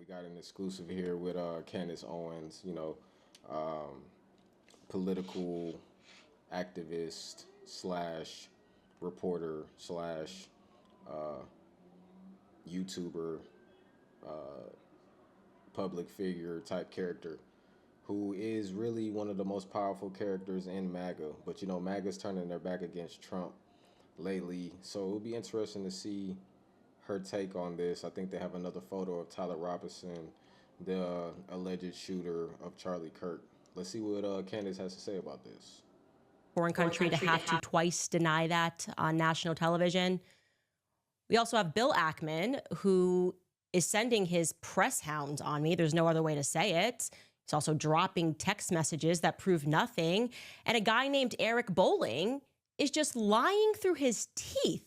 got an exclusive here with Candace Owens, um, political activist slash reporter slash uh, YouTuber, uh, public figure type character who is really one of the most powerful characters in MAGA. But MAGA's turning their back against Trump lately, so it'll be interesting to see her take on this. I think they have another photo of Tyler Robinson, the alleged shooter of Charlie Kirk. Let's see what Candace has to say about this. Foreign country to have to twice deny that on national television. We also have Bill Ackman, who is sending his press hounds on me. There's no other way to say it. He's also dropping text messages that prove nothing. And a guy named Eric Bolling is just lying through his teeth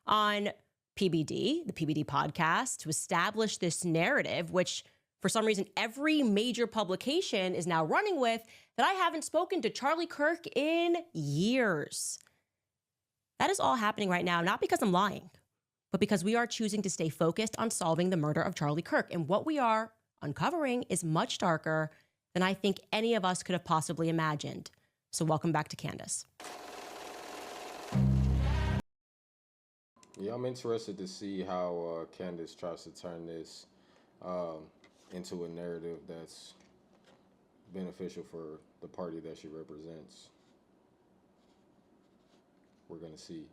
on PBD, the PBD podcast, to establish this narrative, which for some reason every major publication is now running with, that I haven't spoken to Charlie Kirk in years. That is all happening right now, not because I'm lying, but because we are choosing to stay focused on solving the murder of Charlie Kirk. And what we are uncovering is much darker than I think any of us could have possibly imagined. So welcome back to Candace. Yeah, I'm interested to see how Candace tries to turn this into a narrative that's beneficial for the party that she represents. We're going to see.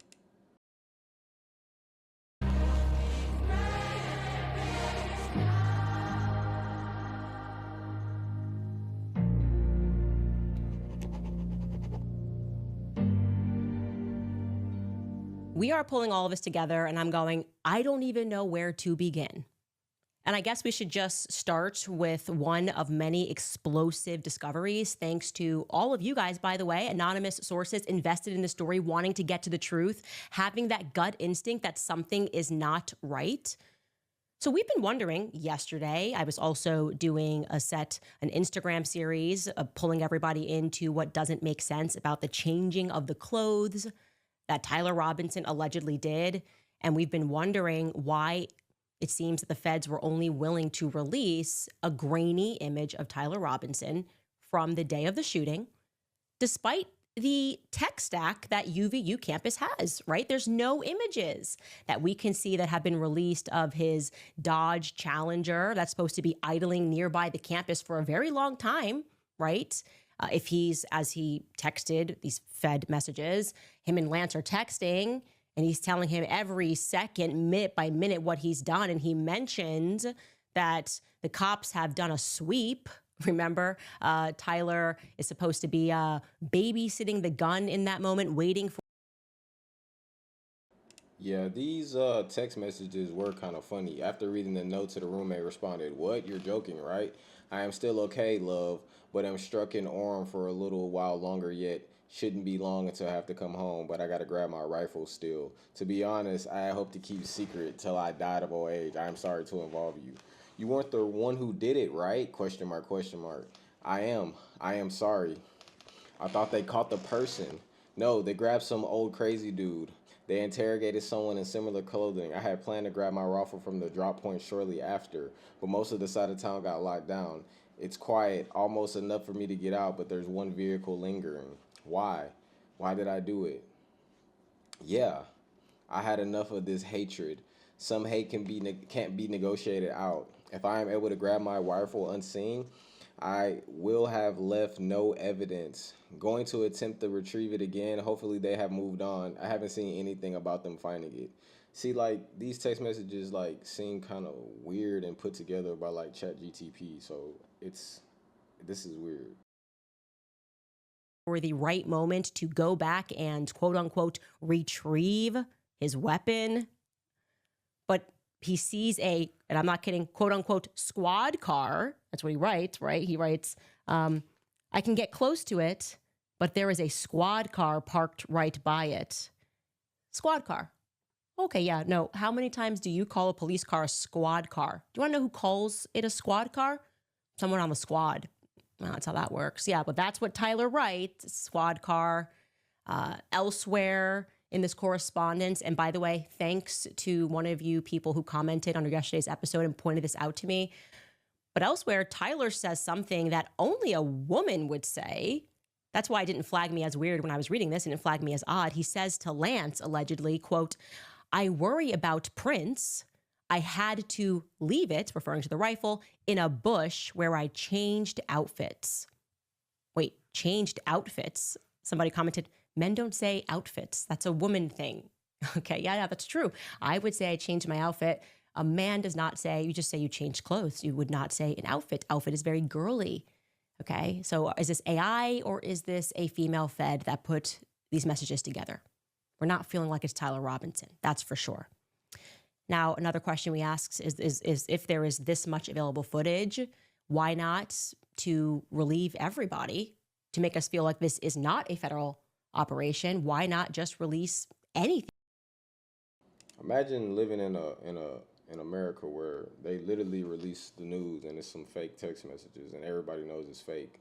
We are pulling all of this together, and I'm going, I don't even know where to begin. And I guess we should just start with one of many explosive discoveries, thanks to all of you guys, by the way, anonymous sources invested in the story, wanting to get to the truth, having that gut instinct that something is not right. So we've been wondering yesterday. I was also doing an Instagram series, pulling everybody into what doesn't make sense about the changing of the clothes that Tyler Robinson allegedly did. And we've been wondering why it seems that the feds were only willing to release a grainy image of Tyler Robinson from the day of the shooting, despite the tech stack that UVU campus has, right? There's no images that we can see that have been released of his Dodge Challenger that's supposed to be idling nearby the campus for a very long time, right? If he's, as he texted these Fed messages, him and Lance are texting, and he's telling him every second, minute by minute, what he's done. And he mentioned that the cops have done a sweep. Remember, Tyler is supposed to be babysitting the gun in that moment, waiting for. Yeah, these text messages were kind of funny. After reading the note to the roommate responded, "What? You're joking, right? I am still okay, love, but I'm struck in arm for a little while longer yet. Shouldn't be long until I have to come home, but I gotta grab my rifle still. To be honest, I hope to keep secret till I died of old age. I am sorry to involve you. You weren't the one who did it, right? Question mark, question mark. I am. I am sorry. I thought they caught the person. No, they grabbed some old crazy dude. They interrogated someone in similar clothing. I had planned to grab my rifle from the drop point shortly after, but most of the side of town got locked down. It's quiet, almost enough for me to get out, but there's one vehicle lingering. Why? Why did I do it? Yeah, I had enough of this hatred. Some hate can't be negotiated out. If I am able to grab my rifle unseen, I will have left no evidence. Going to attempt to retrieve it again. Hopefully they have moved on. I haven't seen anything about them finding it." See, like, these text messages like seem kind of weird and put together by like ChatGTP. So this is weird. For the right moment to go back and quote unquote retrieve his weapon. But he sees and I'm not kidding, quote unquote squad car. That's what he writes, right? He writes, I can get close to it, but there is a squad car parked right by it. Squad car. Okay, yeah, no. How many times do you call a police car a squad car? Do you want to know who calls it a squad car? Someone on the squad. Well, that's how that works. Yeah, but that's what Tyler writes, squad car. Elsewhere in this correspondence, and by the way, thanks to one of you people who commented on yesterday's episode and pointed this out to me, But elsewhere, Tyler says something that only a woman would say. That's why it didn't flag me as weird when I was reading this. It didn't flag me as odd. He says to Lance, allegedly, quote, I worry about Prince. I had to leave it, referring to the rifle, in a bush where I changed outfits. Wait, changed outfits? Somebody commented, men don't say outfits. That's a woman thing. Okay, yeah, that's true. I would say I changed my outfit. A man does not say, you just say you changed clothes. You would not say an outfit. Outfit is very girly. Okay, so is this AI or is this a female Fed that put these messages together? We're not feeling like it's Tyler Robinson, that's for sure. Now, another question we ask is if there is this much available footage, why not to relieve everybody, to make us feel like this is not a federal operation? Why not just release anything? Imagine living in America where they literally release the news and it's some fake text messages and everybody knows it's fake,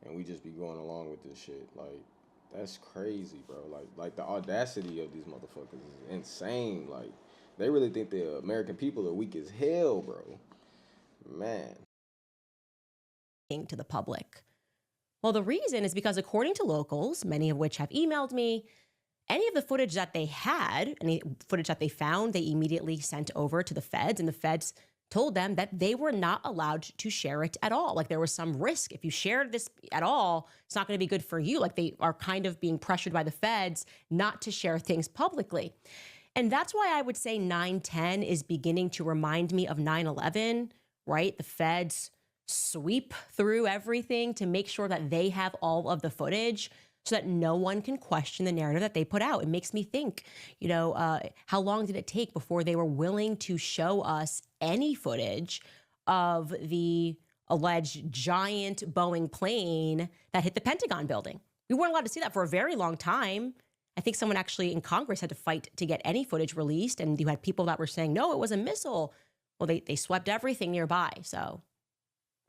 and we just be going along with this shit. Like, that's crazy, bro. Like the audacity of these motherfuckers is insane. Like, they really think the American people are weak as hell, bro. Man. To the public. Well, the reason is because according to locals, many of which have emailed me, any of the footage that they had, any footage that they found, they immediately sent over to the feds, and the feds told them that they were not allowed to share it at all. Like, there was some risk. If you shared this at all, it's not going to be good for you. Like, they are kind of being pressured by the feds not to share things publicly. And that's why I would say 9/10 is beginning to remind me of 9/11, right? The feds sweep through everything to make sure that they have all of the footage so that no one can question the narrative that they put out. It makes me think, how long did it take before they were willing to show us any footage of the alleged giant Boeing plane that hit the Pentagon building? We weren't allowed to see that for a very long time. I think someone actually in Congress had to fight to get any footage released, and you had people that were saying, no, it was a missile. Well, they swept everything nearby, so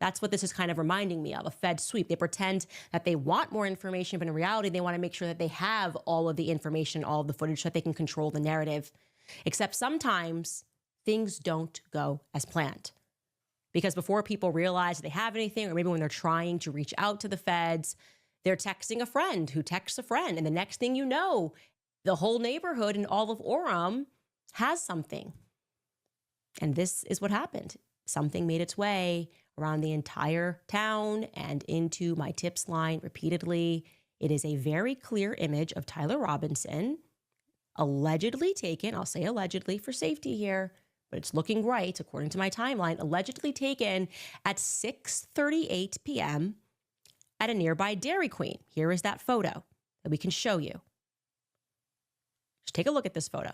that's what this is kind of reminding me of, a Fed sweep. They pretend that they want more information, but in reality, they want to make sure that they have all of the information, all of the footage, so that they can control the narrative. Except sometimes things don't go as planned. Because before people realize that they have anything, or maybe when they're trying to reach out to the feds, they're texting a friend who texts a friend. And the next thing you know, the whole neighborhood in all of Orem has something. And this is what happened. Something made its way around the entire town and into my tips line repeatedly. It is a very clear image of Tyler Robinson, allegedly taken, I'll say allegedly for safety here, but it's looking right according to my timeline, allegedly taken at 6:38 p.m. at a nearby Dairy Queen. Here is that photo that we can show you. Just take a look at this photo.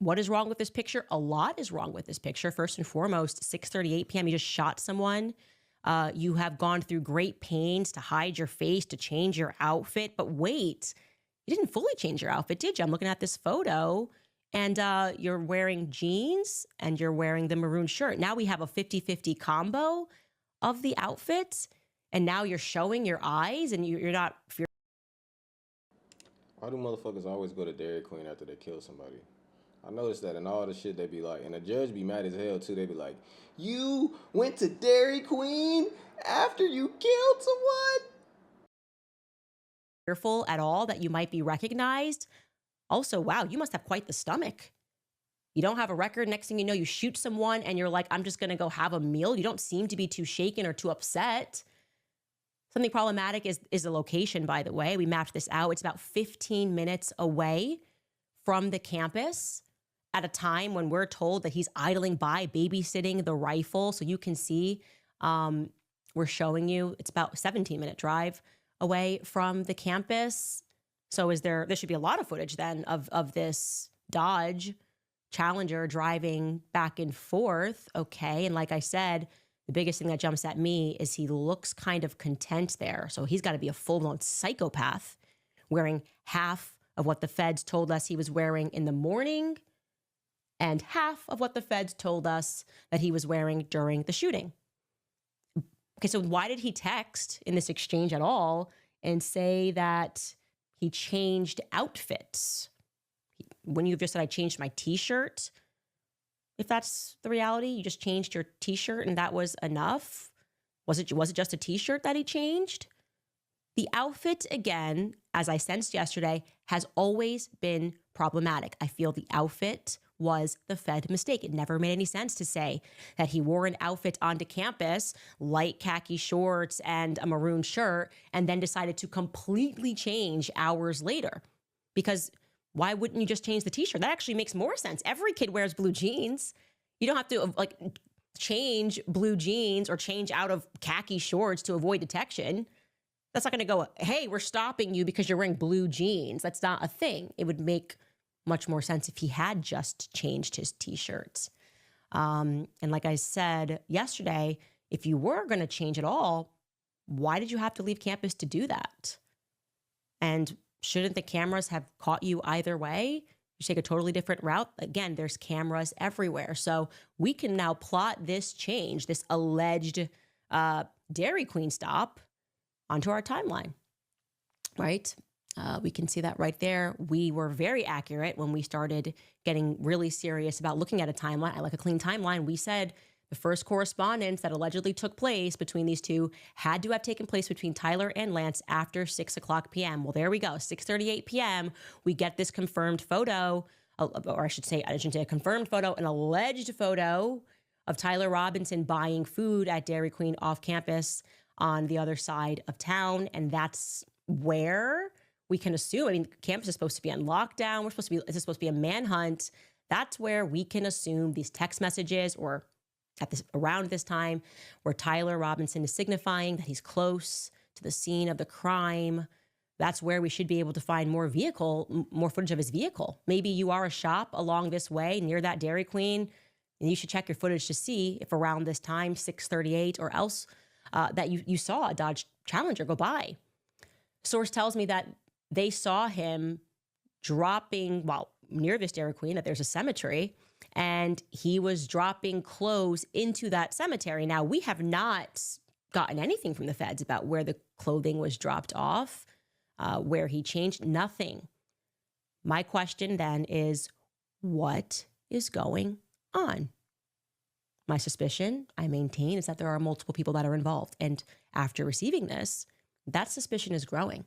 What is wrong with this picture? A lot is wrong with this picture. First and foremost, 6:38 p.m., you just shot someone. You have gone through great pains to hide your face, to change your outfit. But wait, you didn't fully change your outfit, did you? I'm looking at this photo, and you're wearing jeans and you're wearing the maroon shirt. Now we have a 50-50 combo of the outfits, and now you're showing your eyes and you're not fearful. Why do motherfuckers always go to Dairy Queen after they kill somebody? I noticed that in all the shit they be like, and the judge be mad as hell too. They be like, you went to Dairy Queen after you killed someone? Fearful at all that you might be recognized. Also, wow, you must have quite the stomach. You don't have a record. Next thing you know, you shoot someone and you're like, I'm just going to go have a meal. You don't seem to be too shaken or too upset. Something problematic is the location, by the way. We mapped this out. It's about 15 minutes away from the campus at a time when we're told that he's idling by, babysitting the rifle. So you can see, we're showing you, it's about a 17-minute drive away from the campus. So there should be a lot of footage then of this Dodge Challenger driving back and forth. Okay. And like I said, the biggest thing that jumps at me is he looks kind of content there. So he's got to be a full-blown psychopath, wearing half of what the feds told us he was wearing in the morning and half of what the feds told us that he was wearing during the shooting. Okay, so why did he text in this exchange at all and say that he changed outfits? When you've just said, I changed my t-shirt, If that's the reality, you just changed your t-shirt and that was enough. Was it just a t-shirt that he changed? The outfit, again, as I sensed yesterday, has always been problematic. I feel the outfit was the Fed mistake. It never made any sense to say that he wore an outfit onto campus, light khaki shorts and a maroon shirt, and then decided to completely change hours later. Because why wouldn't you just change the t-shirt? That actually makes more sense. Every kid wears blue jeans. You don't have to like change blue jeans or change out of khaki shorts to avoid detection. That's not going to go, hey, we're stopping you because you're wearing blue jeans. That's not a thing. It would make much more sense if he had just changed his t-shirts. And like I said yesterday, if you were going to change it all, why did you have to leave campus to do that? And shouldn't the cameras have caught you either way? You take a totally different route. Again, there's cameras everywhere. So we can now plot this change, this alleged Dairy Queen stop, onto our timeline, right? We can see that right there. We were very accurate when we started getting really serious about looking at a timeline. I like a clean timeline. We said the first correspondence that allegedly took place between these two had to have taken place between Tyler and Lance after 6 o'clock p.m. Well, there we go. 6:38 p.m. We get this confirmed photo, or I shouldn't say a confirmed photo, an alleged photo of Tyler Robinson buying food at Dairy Queen off campus on the other side of town. And that's where we can assume, I mean, campus is supposed to be on lockdown. It's supposed to be a manhunt. That's where we can assume these text messages or around this time where Tyler Robinson is signifying that he's close to the scene of the crime. That's where we should be able to find more footage of his vehicle. Maybe you are a shop along this way near that Dairy Queen, and you should check your footage to see if around this time, 6:38 or else, that you saw a Dodge Challenger go by. Source tells me that they saw him dropping, near this Dairy Queen, that there's a cemetery, and he was dropping clothes into that cemetery. Now, we have not gotten anything from the feds about where the clothing was dropped off, where he changed, nothing. My question then is, what is going on? My suspicion, I maintain, is that there are multiple people that are involved. And after receiving this, that suspicion is growing,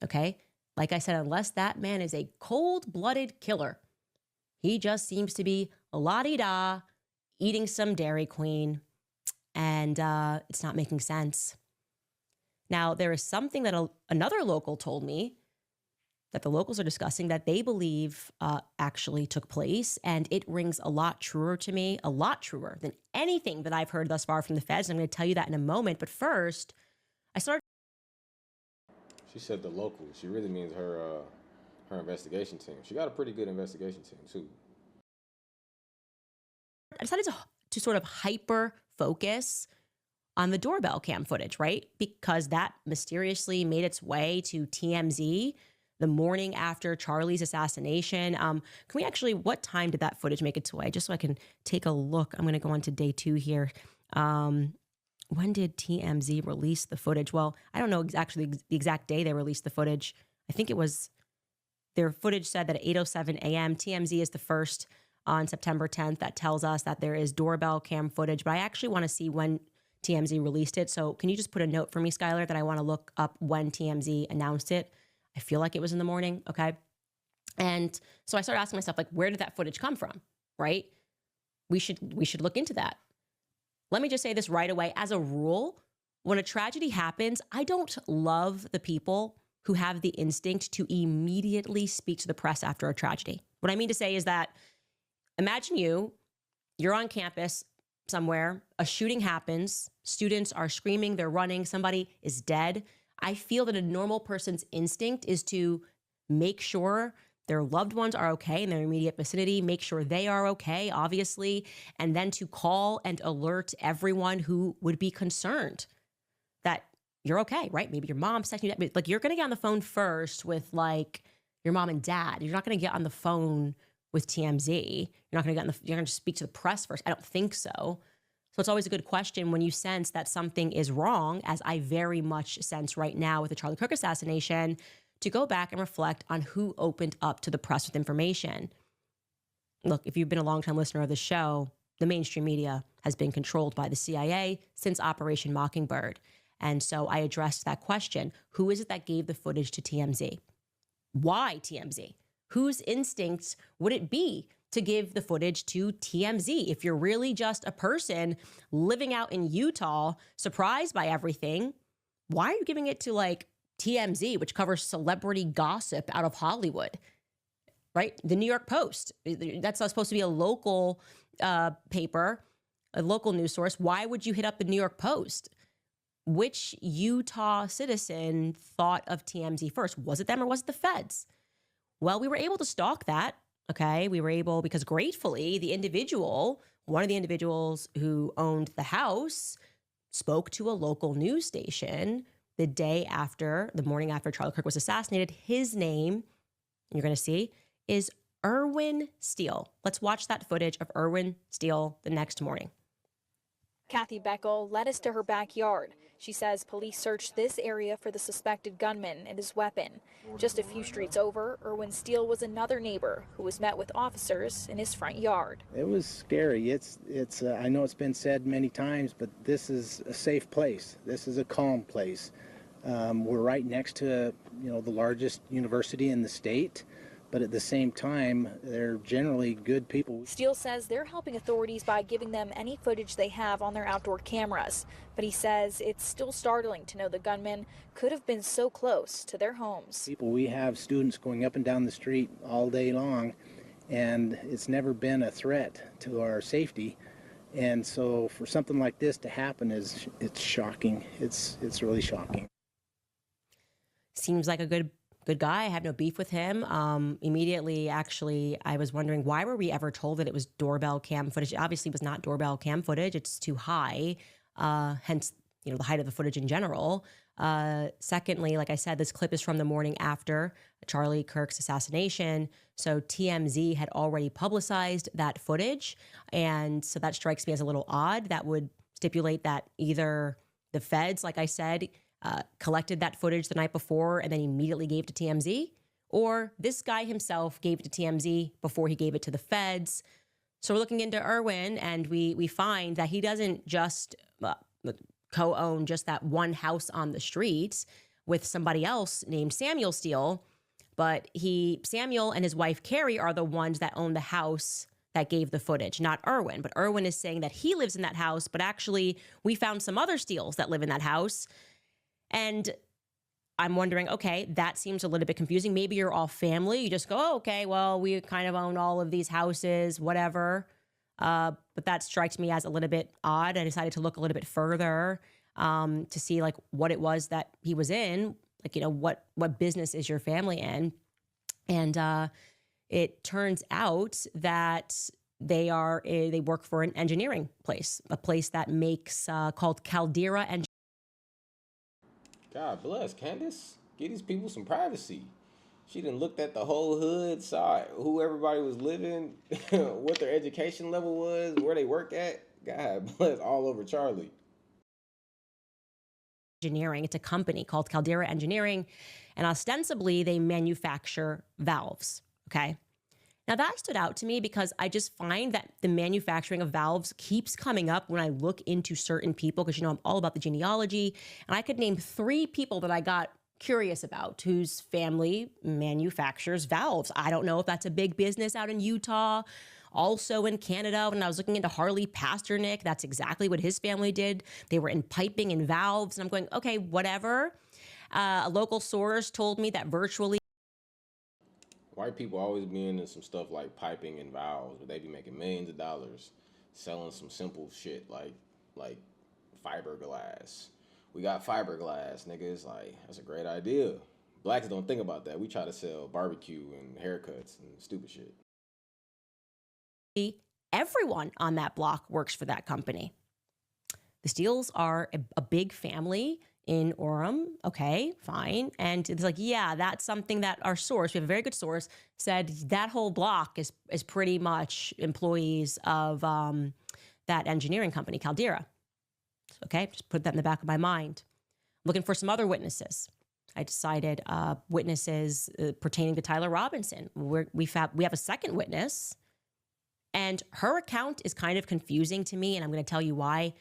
okay? Like I said, unless that man is a cold-blooded killer, he just seems to be la-di-da, eating some Dairy Queen, and it's not making sense. Now, there is something that another local told me that the locals are discussing that they believe actually took place, and it rings a lot truer to me, a lot truer than anything that I've heard thus far from the feds. I'm going to tell you that in a moment, but first, She said the locals. She really means her investigation team. She got a pretty good investigation team too. I decided to sort of hyper focus on the doorbell cam footage, right? Because that mysteriously made its way to TMZ the morning after Charlie's assassination. What time did that footage make its way? Just so I can take a look. I'm going to go on to day 2 here. When did TMZ release the footage? Well, I don't know exactly the exact day they released the footage. I think it was, their footage said that at 8:07 a.m. TMZ is the first on September 10th that tells us that there is doorbell cam footage. But I actually want to see when TMZ released it. So can you just put a note for me, Skylar, that I want to look up when TMZ announced it? I feel like it was in the morning, okay? And so I started asking myself, like, where did that footage come from, right? We should look into that. Let me just say this right away. As a rule, when a tragedy happens, I don't love the people who have the instinct to immediately speak to the press after a tragedy. What I mean to say is that imagine you're on campus somewhere, a shooting happens, students are screaming, they're running, somebody is dead. I feel that a normal person's instinct is to make sure their loved ones are okay in their immediate vicinity, make sure they are okay, obviously, and then to call and alert everyone who would be concerned that you're okay, right? Maybe your mom's texting you, but like you're going to get on the phone first with like your mom and dad. You're not going to get on the phone with TMZ. You're not going to you're going to speak to the press first. I don't think so. So it's always a good question when you sense that something is wrong, as I very much sense right now with the Charlie Kirk assassination, to go back and reflect on who opened up to the press with information. Look, if you've been a longtime listener of the show, the mainstream media has been controlled by the CIA since Operation Mockingbird. And so I addressed that question. Who is it that gave the footage to TMZ? Why TMZ? Whose instincts would it be to give the footage to TMZ? If you're really just a person living out in Utah, surprised by everything, why are you giving it to like TMZ, which covers celebrity gossip out of Hollywood, right? The New York Post, that's not supposed to be a local paper, a local news source. Why would you hit up the New York Post? Which Utah citizen thought of TMZ first? Was it them or was it the feds? Well, we were able to stalk that. Okay. We were able, because gratefully, one of the individuals who owned the house spoke to a local news station the morning after Charlie Kirk was assassinated. His name, you're going to see, is Irwin Steele. Let's watch that footage of Irwin Steele the next morning. Kathy Beckel led us to her backyard. She says police searched this area for the suspected gunman and his weapon. Just a few streets over, Irwin Steele was another neighbor who was met with officers in his front yard. It was scary. I know it's been said many times, but this is a safe place. This is a calm place. We're right next to, the largest university in the state. But at the same time, they're generally good people. Steele says they're helping authorities by giving them any footage they have on their outdoor cameras. But he says it's still startling to know the gunman could have been so close to their homes. We have students going up and down the street all day long, and it's never been a threat to our safety. And so for something like this to happen it's shocking. It's really shocking. Seems like a good guy. I have no beef with him. Immediately, actually, I was wondering, why were we ever told that it was doorbell cam footage? It obviously was not doorbell cam footage. It's too high, hence, the height of the footage in general. Secondly, like I said, this clip is from the morning after Charlie Kirk's assassination. So TMZ had already publicized that footage. And so that strikes me as a little odd. That would stipulate that either the feds, like I said, collected that footage the night before and then immediately gave to TMZ, or this guy himself gave it to TMZ before he gave it to the feds. So we're looking into Irwin, and we find that he doesn't just co-own just that one house on the street with somebody else named Samuel Steele, but Samuel and his wife Carrie are the ones that own the house that gave the footage, not Irwin. But Irwin is saying that he lives in that house, but actually we found some other Steeles that live in that house. And I'm wondering, okay, that seems a little bit confusing. Maybe you're all family. You just go, oh, okay, well, we kind of own all of these houses, whatever. But that strikes me as a little bit odd. I decided to look a little bit further to see like what it was that he was in, like, what business is your family in? And it turns out that they work for an engineering place, a place that makes called Caldera Engineering. God bless, Candace. Give these people some privacy. She done looked at the whole hood, saw who everybody was living, what their education level was, where they work at. God bless, all over Charlie. Engineering. It's a company called Caldera Engineering, and ostensibly they manufacture valves. Okay. Now that stood out to me because I just find that the manufacturing of valves keeps coming up when I look into certain people, because I'm all about the genealogy, and I could name 3 people that I got curious about whose family manufactures valves. I don't know if that's a big business out in Utah, also in Canada. When I was looking into Harley Pasternak, that's exactly what his family did. They were in piping and valves, and I'm going, okay, whatever. A local source told me that virtually White people always be into some stuff like piping and valves, but they be making millions of dollars selling some simple shit like fiberglass. We got fiberglass, niggas. Like, that's a great idea. Blacks don't think about that. We try to sell barbecue and haircuts and stupid shit. everyone on that block works for that company. The Steeles are a big family in Orem. Okay, fine. And it's like, yeah, that's something that our source, we have a very good source, said that whole block is pretty much employees of that engineering company, Caldera. Okay, just put that in the back of my mind. Looking for some other witnesses. I decided witnesses pertaining to Tyler Robinson. We have a second witness And her account is kind of confusing to me, and I'm going to tell you why.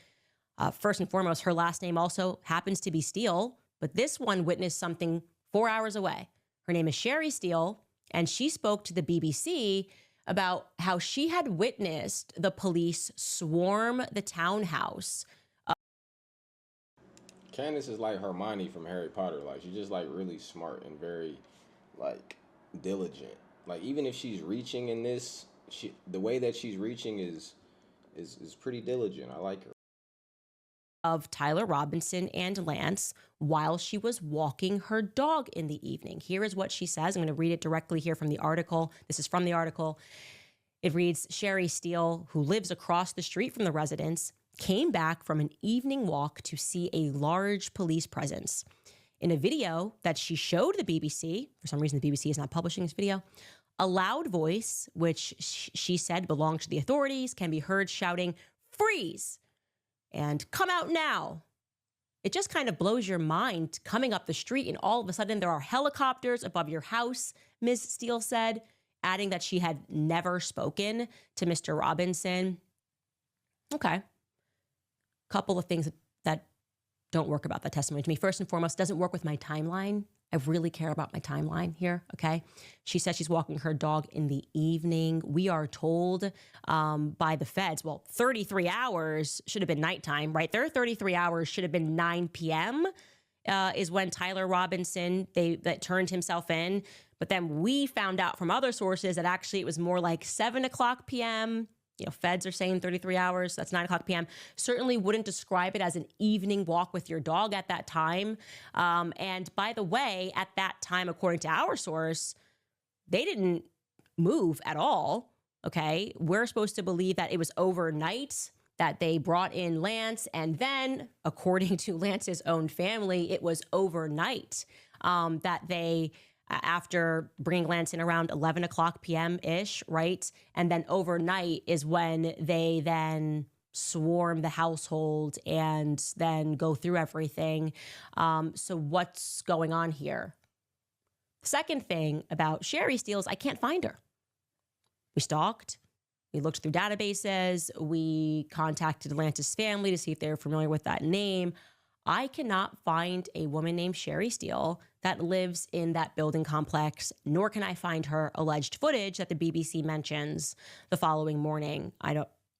First and foremost, her last name also happens to be Steele, but this one witnessed something 4 hours away. Her name is Sherry Steele, and she spoke to the BBC about how she had witnessed the police swarm the townhouse. Candace is like Hermione from Harry Potter. Like, she's just like really smart and very like diligent. Like, even if she's reaching in this, the way that she's reaching is pretty diligent. I like her. Of Tyler Robinson and Lance while she was walking her dog in the evening. Here is what she says. I'm going to read it directly here from the article. This is from the article. It reads, Sherry Steele, who lives across the street from the residence, came back from an evening walk to see a large police presence. In a video that she showed the BBC, for some reason the BBC is not publishing this video, a loud voice, which she said belonged to the authorities, can be heard shouting, "Freeze!" and "Come out now." It just kind of blows your mind coming up the street and all of a sudden there are helicopters above your house, Ms. Steele said, adding that she had never spoken to Mr. Robinson. Okay. Couple of things that don't work about that testimony to me. First and foremost, doesn't work with my timeline. I really care about my timeline here, okay? She says she's walking her dog in the evening. We are told by the feds, well, 33 hours should have been nighttime, right? Their 33 hours should have been 9 p.m. Is when Tyler Robinson, that turned himself in. But then we found out from other sources that actually it was more like 7 o'clock p.m., you know, feds are saying 33 hours, that's 9 o'clock p.m. Certainly wouldn't describe it as an evening walk with your dog at that time. And by the way, at that time, according to our source, they didn't move at all, okay? We're supposed to believe that it was overnight that they brought in Lance, and then, according to Lance's own family, it was overnight that they... after bringing Lance in around 11 o'clock p.m.-ish, right? And then overnight is when they then swarm the household and then go through everything. So what's going on here? The second thing about Sherry Steele is I can't find her. We stalked. We looked through databases. We contacted Lance's family to see if they're familiar with that name. I cannot find a woman named Sherry Steele that lives in that building complex, nor can I find her alleged footage that the BBC mentions the following morning.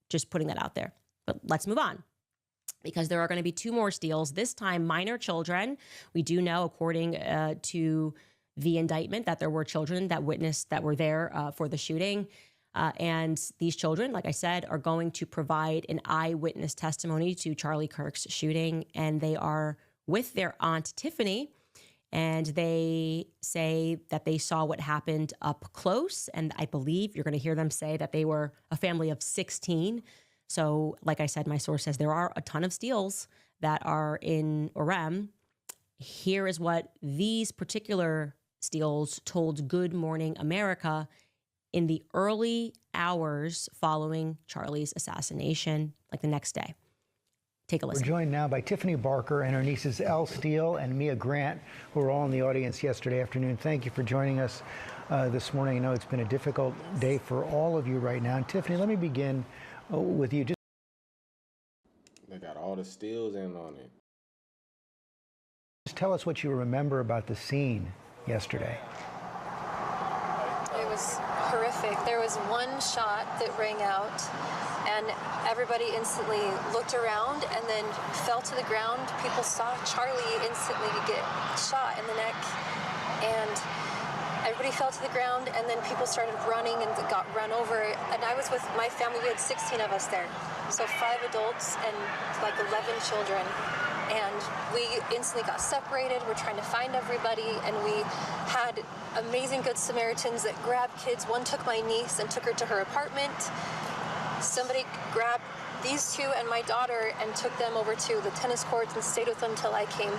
Just putting that out there. But let's move on, because there are going to be two more Steeles, this time minor children. We do know, according to the indictment, that there were children that were there for the shooting. And these children, like I said, are going to provide an eyewitness testimony to Charlie Kirk's shooting. And they are with their aunt, Tiffany, and they say that they saw what happened up close. And I believe you're going to hear them say that they were a family of 16. So like I said, my source says there are a ton of Steeles that are in Orem. Here is what these particular Steeles told Good Morning America in the early hours following Charlie's assassination, like the next day. Take a listen. We're joined now by Tiffany Barker and her nieces Elle Steele and Mia Grant, who were all in the audience yesterday afternoon. Thank you for joining us this morning. I know it's been a difficult day for all of you right now. And Tiffany, let me begin with you. They got all the Steeles in on it. Just tell us what you remember about the scene yesterday. It was horrific. There was one shot that rang out, and everybody instantly looked around and then fell to the ground. People saw Charlie instantly get shot in the neck, and everybody fell to the ground, and then people started running and got run over. And I was with my family. We had 16 of us there, so 5 adults and like 11 children. And we instantly got separated. We're trying to find everybody, and we had amazing Good Samaritans that grabbed kids. One took my niece and took her to her apartment. Somebody grabbed these two and my daughter and took them over to the tennis courts and stayed with them till I came.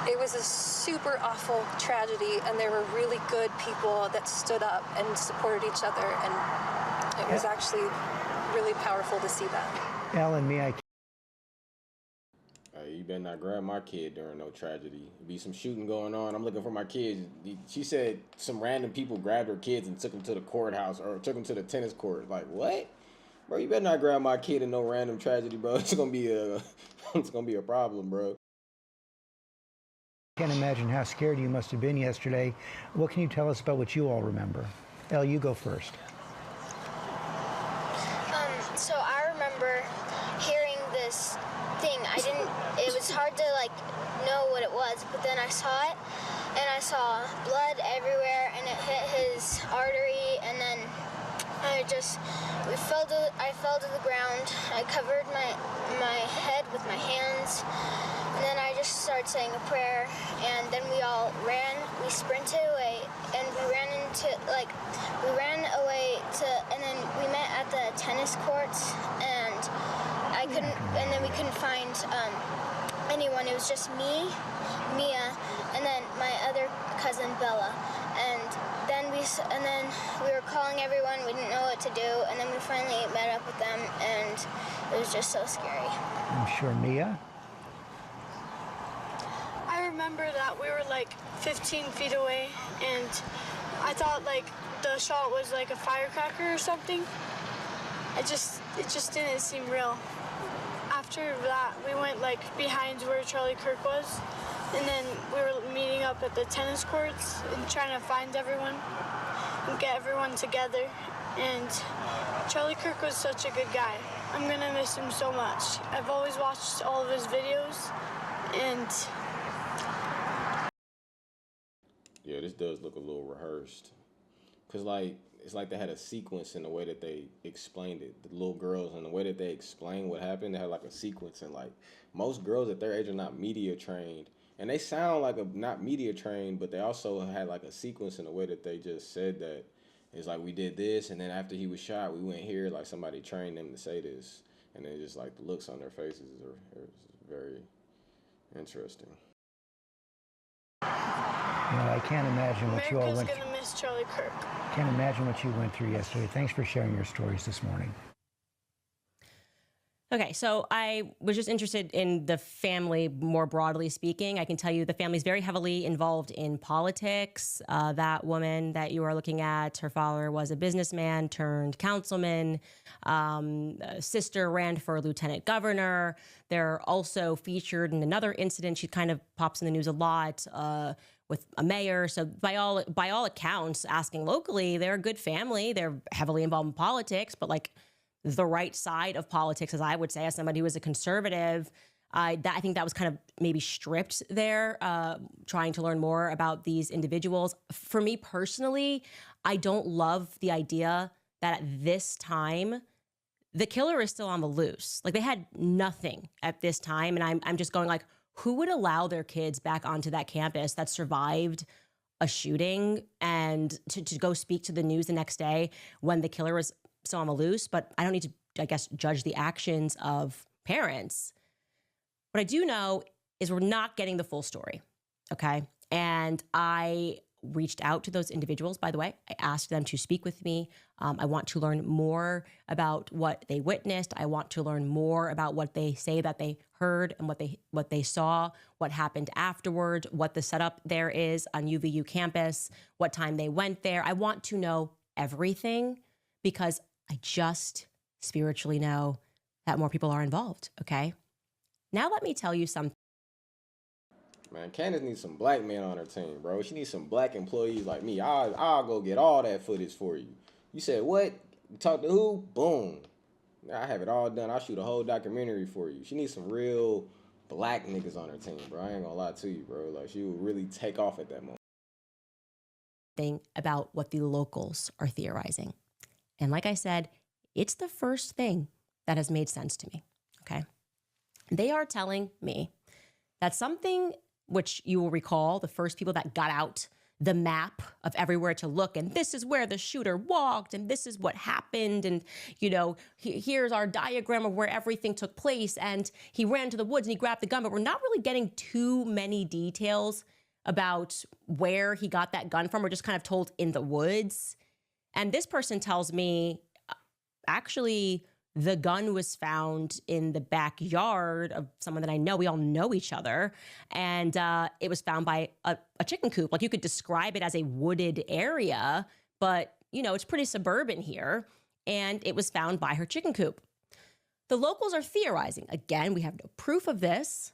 It was a super awful tragedy, and there were really good people that stood up and supported each other, and it was actually really powerful to see that. Elle and Mia, Like, you better not grab my kid during no tragedy. Be some shooting going on. I'm looking for my kids. She said some random people grabbed her kids and took them to the courthouse or took them to the tennis court. Like, what? Bro, you better not grab my kid in no random tragedy, bro. It's gonna be a problem, bro. Can't imagine how scared you must have been yesterday. What can you tell us about what you all remember? Elle, you go first. So I remember hearing this thing. It was hard to know what it was, but then I saw it and I saw blood everywhere and it hit his artery, and then I fell to the ground. I covered my head with my hands, and then I just started saying a prayer, and then we all ran. We sprinted away, and we ran away and then we met at the tennis courts, and then we couldn't find anyone. It was just me, Mia, and then my other cousin Bella, and then we were calling everyone. We didn't know what to do, and then we finally met up with them, and it was just so scary. I'm sure. Mia? I remember that we were 15 feet away, and I thought the shot was a firecracker or something. It just didn't seem real. After that, we went behind where Charlie Kirk was, and then we were meeting up at the tennis courts and trying to find everyone and get everyone together. And Charlie Kirk was such a good guy. I'm gonna miss him so much. I've always watched all of his videos, and Yeah, this does look a little rehearsed. Cause it's like they had a sequence in the way that they explained it. The little girls and the way that they explained what happened, they had a sequence, and most girls at their age are not media trained. And they sound not media trained, but they also had a sequence in the way that they just said that. It's we did this, and then after he was shot, we went here. Somebody trained them to say this, and then just the looks on their faces are very interesting. I can't imagine what you all went through. America's gonna miss Charlie Kirk. Can't imagine what you went through yesterday. Thanks for sharing your stories this morning. Okay, so I was just interested in the family more broadly speaking. I can tell you the family's very heavily involved in politics. That woman that you are looking at, her father was a businessman turned councilman. Sister ran for lieutenant governor. They're also featured in another incident. She kind of pops in the news a lot with a mayor. So by all accounts, asking locally, they're a good family. They're heavily involved in politics, but the right side of politics, as I would say, as somebody who was a conservative. I think that was kind of maybe stripped there, trying to learn more about these individuals. For me personally, I don't love the idea that at this time, the killer is still on the loose. They had nothing at this time. And I'm just going who would allow their kids back onto that campus that survived a shooting and to go speak to the news the next day when the killer was still on the loose? But I don't need to, I guess, judge the actions of parents. What I do know is we're not getting the full story, okay? And I reached out to those individuals, by the way. I asked them to speak with me. I want to learn more about what they witnessed. I want to learn more about what they say that they heard and what they saw, what happened afterward, what the setup there is on UVU campus, what time they went there. I want to know everything because I just spiritually know that more people are involved, okay? Now let me tell you something. Man, Candace needs some black men on her team, bro. She needs some black employees like me. I'll go get all that footage for you. You said what? You talk to who? Boom. I have it all done. I'll shoot a whole documentary for you. She needs some real black niggas on her team, bro. I ain't gonna lie to you, bro. She will really take off at that moment. Thing about what the locals are theorizing. And like I said, it's the first thing that has made sense to me, okay? They are telling me that something which you will recall, the first people that got out the map of everywhere to look, and this is where the shooter walked, and this is what happened, and, here's our diagram of where everything took place, and he ran to the woods and he grabbed the gun, but we're not really getting too many details about where he got that gun from. We're just kind of told in the woods. And this person tells me, actually, the gun was found in the backyard of someone that I know. We all know each other. And it was found by a chicken coop. Like, you could describe it as a wooded area, but, you know, it's pretty suburban here. And it was found by her chicken coop. The locals are theorizing. Again, we have no proof of this,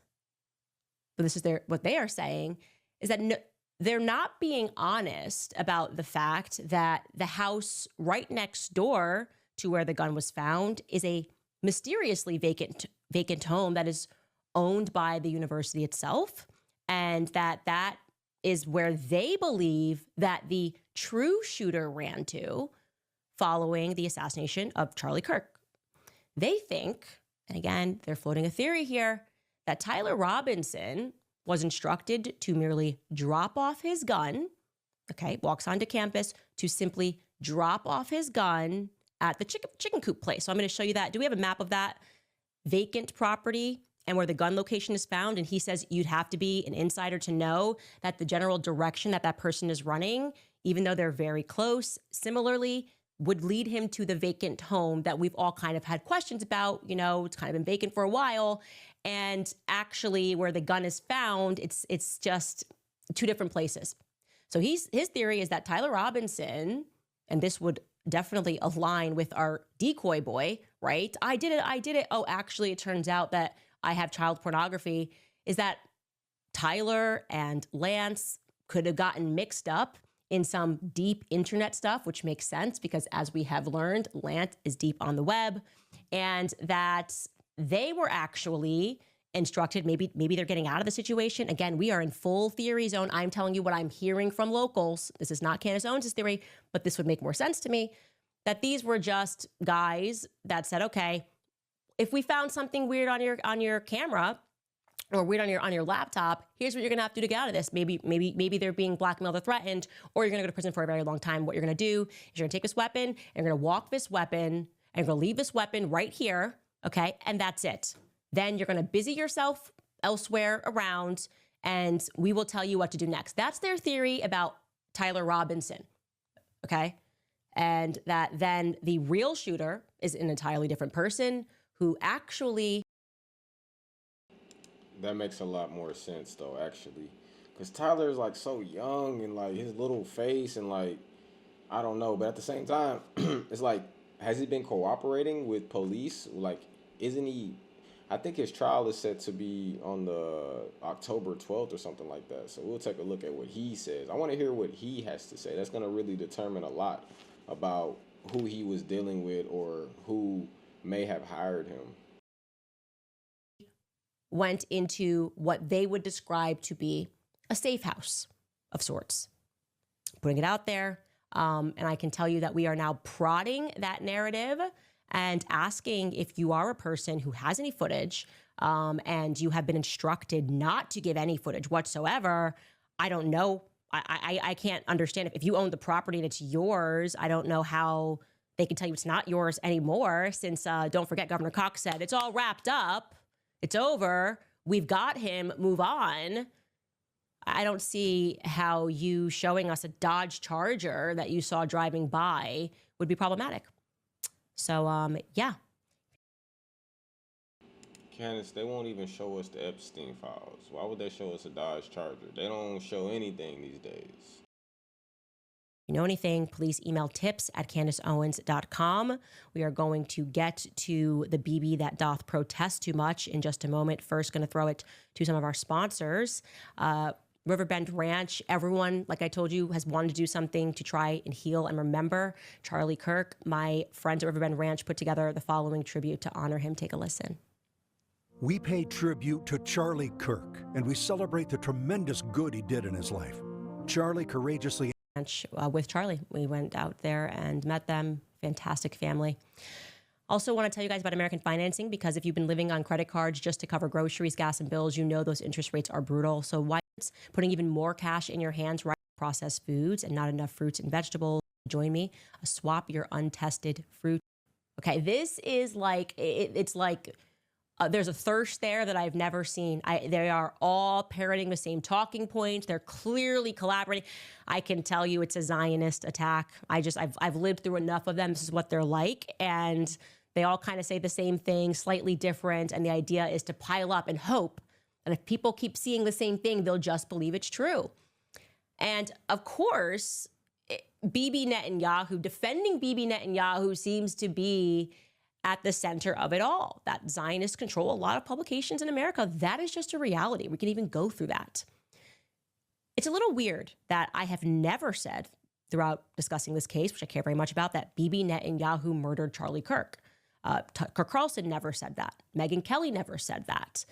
but this is what they are saying, is that they're not being honest about the fact that the house right next door to where the gun was found is a mysteriously vacant home that is owned by the university itself, and that is where they believe that the true shooter ran to following the assassination of Charlie Kirk. They think, and again, they're floating a theory here, that Tyler Robinson was instructed to merely drop off his gun, okay, walks onto campus to simply drop off his gun at the chicken coop place. So I'm going to show you that. Do we have a map of that vacant property and where the gun location is found? And he says you'd have to be an insider to know that the general direction that that person is running, even though they're very close, similarly would lead him to the vacant home that we've all kind of had questions about. You know, it's kind of been vacant for a while. And actually where the gun is found, it's just two different places. So his theory is that Tyler Robinson, and this would definitely align with our decoy boy, right? I did it. Oh, actually, it turns out that I have child pornography, is that Tyler and Lance could have gotten mixed up in some deep internet stuff, which makes sense because, as we have learned, Lance is deep on the web, and that they were actually instructed, maybe they're getting out of the situation. Again, we are in full theory zone. I'm telling you what I'm hearing from locals. This is not Candace Owens' theory, but this would make more sense to me, that these were just guys that said, okay, if we found something weird on your camera or weird on your laptop, here's what you're gonna have to do to get out of this. Maybe they're being blackmailed or threatened, or you're gonna go to prison for a very long time. What you're gonna do is you're gonna take this weapon and you're gonna walk this weapon and you're gonna leave this weapon right here, okay? And that's it. Then you're gonna busy yourself elsewhere around, and we will tell you what to do next. That's their theory about Tyler Robinson, okay? And that then the real shooter is an entirely different person who actually... That makes a lot more sense, though, actually. Because Tyler's, like, so young, and, like, his little face, and, like, I don't know. But at the same time, it's like, has he been cooperating with police? Like, isn't he... I think his trial is set to be on the October 12th or something like that. So we'll take a look at what he says. I want to hear what he has to say. That's going to really determine a lot about who he was dealing with or who may have hired him. Went into what they would describe to be a safe house of sorts. Putting it out there. And I can tell you that we are now prodding that narrative and asking if you are a person who has any footage and you have been instructed not to give any footage whatsoever. I don't know. I can't understand. If you own the property and it's yours, I don't know how they can tell you it's not yours anymore, since don't forget, Governor Cox said it's all wrapped up. It's over. We've got him. Move on. I don't see how you showing us a Dodge Charger that you saw driving by would be problematic. So, yeah. Candace, they won't even show us the Epstein files. Why would they show us a Dodge Charger? They don't show anything these days. If you know anything, please email tips@CandaceOwens.com. We are going to get to the BB that doth protest too much in just a moment. First, going to throw it to some of our sponsors. Riverbend Ranch, everyone, like I told you, has wanted to do something to try and heal and remember Charlie Kirk. My friends at Riverbend Ranch put together the following tribute to honor him. Take a listen. We pay tribute to Charlie Kirk, and we celebrate the tremendous good he did in his life. Charlie courageously... With Charlie, we went out there and met them. Fantastic family. Also want to tell you guys about American Financing, because if you've been living on credit cards just to cover groceries, gas, and bills, you know those interest rates are brutal. So why putting even more cash in your hands, right? Processed foods and not enough fruits and vegetables. Join me. Swap your untested fruit. Okay, this is like, it's like there's a thirst there that I've never seen. They are all parroting the same talking points. They're clearly collaborating. I can tell you it's a Zionist attack. I've lived through enough of them. This is what they're like. And They all kind of say the same thing, slightly different. And the idea is to pile up and hope. And if people keep seeing the same thing, they'll just believe it's true. And of course, Bibi Netanyahu, defending Bibi Netanyahu seems to be at the center of it all. That Zionists control a lot of publications in America. That is just a reality. We can even go through that. It's a little weird that I have never said throughout discussing this case, which I care very much about, that Bibi Netanyahu murdered Charlie Kirk. Tucker Carlson never said that. Megyn Kelly never said that.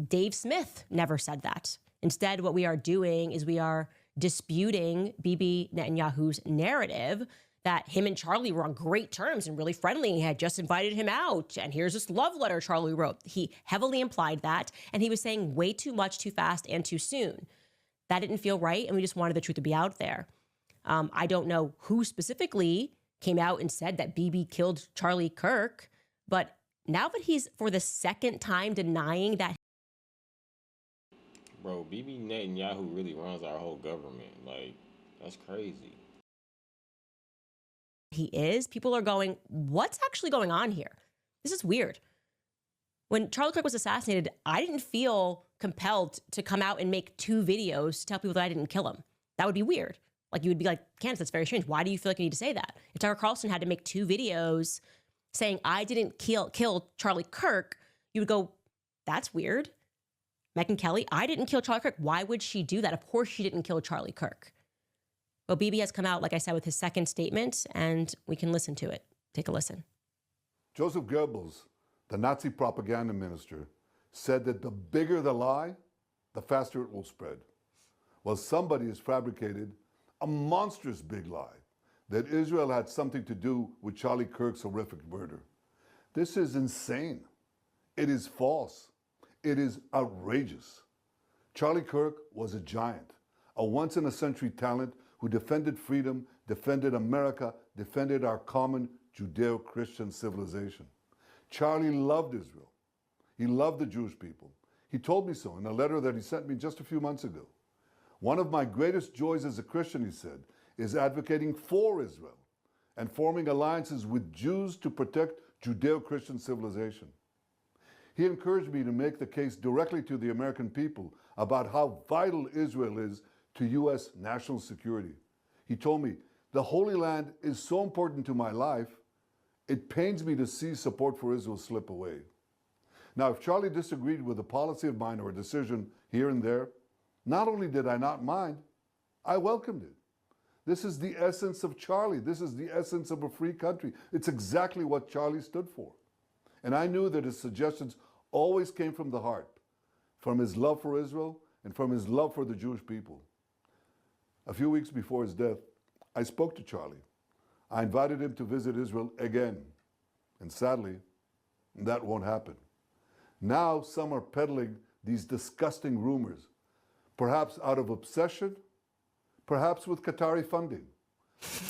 Dave Smith never said that. Instead, what we are doing is we are disputing Bibi Netanyahu's narrative that him and Charlie were on great terms and really friendly. He had just invited him out. And here's this love letter Charlie wrote. He heavily implied that. And he was saying way too much, too fast, and too soon. That didn't feel right. And we just wanted the truth to be out there. I don't know who specifically came out and said that Bibi killed Charlie Kirk. But now that he's for the second time denying that. Bro, Bibi Netanyahu really runs our whole government. Like, that's crazy. He is. People are going, what's actually going on here? This is weird. When Charlie Kirk was assassinated, I didn't feel compelled to come out and make 2 videos to tell people that I didn't kill him. That would be weird. Like, you would be like, Candace, that's very strange. Why do you feel like you need to say that? If Tucker Carlson had to make 2 videos saying I didn't kill Charlie Kirk, you would go, that's weird. Megyn Kelly, I didn't kill Charlie Kirk. Why would she do that? Of course she didn't kill Charlie Kirk. Well, Bibi has come out, like I said, with his second statement, and we can listen to it. Take a listen. Joseph Goebbels, the Nazi propaganda minister, said that the bigger the lie, the faster it will spread. Well, somebody has fabricated a monstrous big lie that Israel had something to do with Charlie Kirk's horrific murder. This is insane. It is false. It is outrageous. Charlie Kirk was a giant, a once-in-a-century talent who defended freedom, defended America, defended our common Judeo-Christian civilization. Charlie loved Israel. He loved the Jewish people. He told me so in a letter that he sent me just a few months ago. One of my greatest joys as a Christian, he said, is advocating for Israel and forming alliances with Jews to protect Judeo-Christian civilization. He encouraged me to make the case directly to the American people about how vital Israel is to U.S. national security. He told me, the Holy Land is so important to my life, it pains me to see support for Israel slip away. Now, if Charlie disagreed with a policy of mine or a decision here and there, not only did I not mind, I welcomed it. This is the essence of Charlie. This is the essence of a free country. It's exactly what Charlie stood for. And I knew that his suggestions always came from the heart, from his love for Israel and from his love for the Jewish people. A few weeks before his death, I spoke to Charlie. I invited him to visit Israel again. And sadly, that won't happen. Now some are peddling these disgusting rumors, perhaps out of obsession, perhaps with Qatari funding.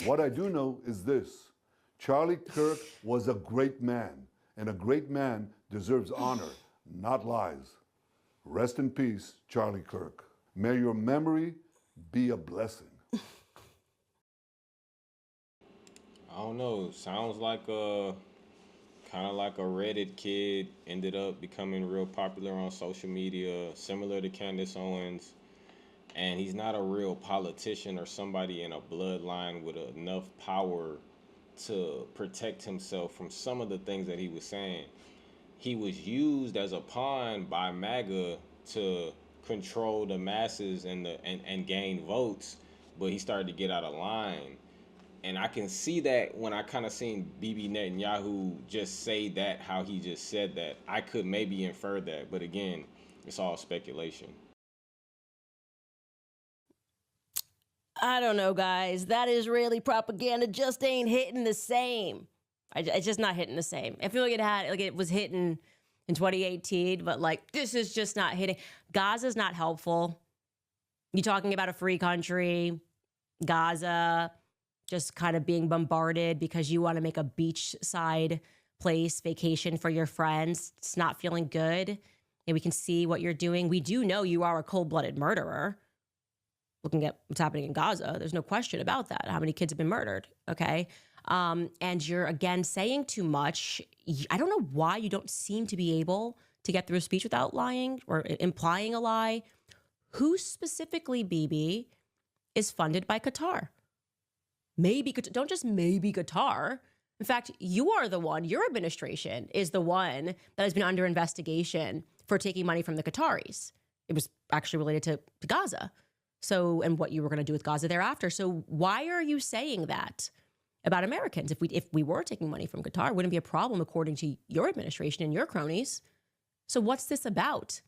What I do know is this: Charlie Kirk was a great man, and a great man deserves honor, not lies. Rest in peace, Charlie Kirk. May your memory be a blessing. I don't know. Sounds like kind of like a Reddit kid, ended up becoming real popular on social media, similar to Candace Owens. And he's not a real politician or somebody in a bloodline with enough power to protect himself from some of the things that he was saying. He was used as a pawn by MAGA to control the masses and gain votes, but he started to get out of line. And I can see that when I kind of seen Bibi Netanyahu just say that, how he just said that. I could maybe infer that, but again, it's all speculation. I don't know, guys. That Israeli propaganda just ain't hitting the same. It's just not hitting the same. I feel like it was hitting in 2018, but like this is just not hitting. Gaza's not helpful. You talking about a free country, Gaza just kind of being bombarded because you want to make a beachside place vacation for your friends. It's not feeling good. And we can see what you're doing. We do know you are a cold-blooded murderer. Looking at what's happening in Gaza, there's no question about that. How many kids have been murdered, okay? and you're again saying too much. I don't know why you don't seem to be able to get through a speech without lying or implying a lie. Who specifically, BB, is funded by Qatar? Don't just maybe Qatar. In fact, you are the one, your administration is the one that has been under investigation for taking money from the Qataris. It was actually related to Gaza. So, and what you were going to do with Gaza thereafter. So why are you saying that about Americans? If we were taking money from Qatar, it wouldn't be a problem according to your administration and your cronies. So what's this about?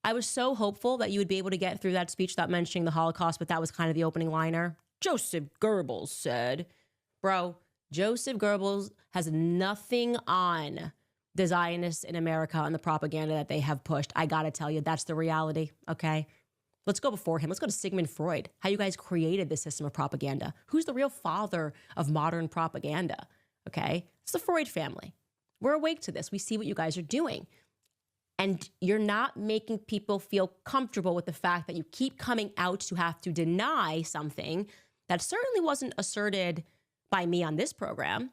I was so hopeful that you would be able to get through that speech without mentioning the Holocaust, but that was kind of the opening liner. Joseph Goebbels said, bro, Joseph Goebbels has nothing on the Zionists in America and the propaganda that they have pushed. I got to tell you, that's the reality, okay? Let's go before him. Let's go to Sigmund Freud, how you guys created this system of propaganda. Who's the real father of modern propaganda, okay? It's the Freud family. We're awake to this. We see what you guys are doing. And you're not making people feel comfortable with the fact that you keep coming out to have to deny something that certainly wasn't asserted by me on this program.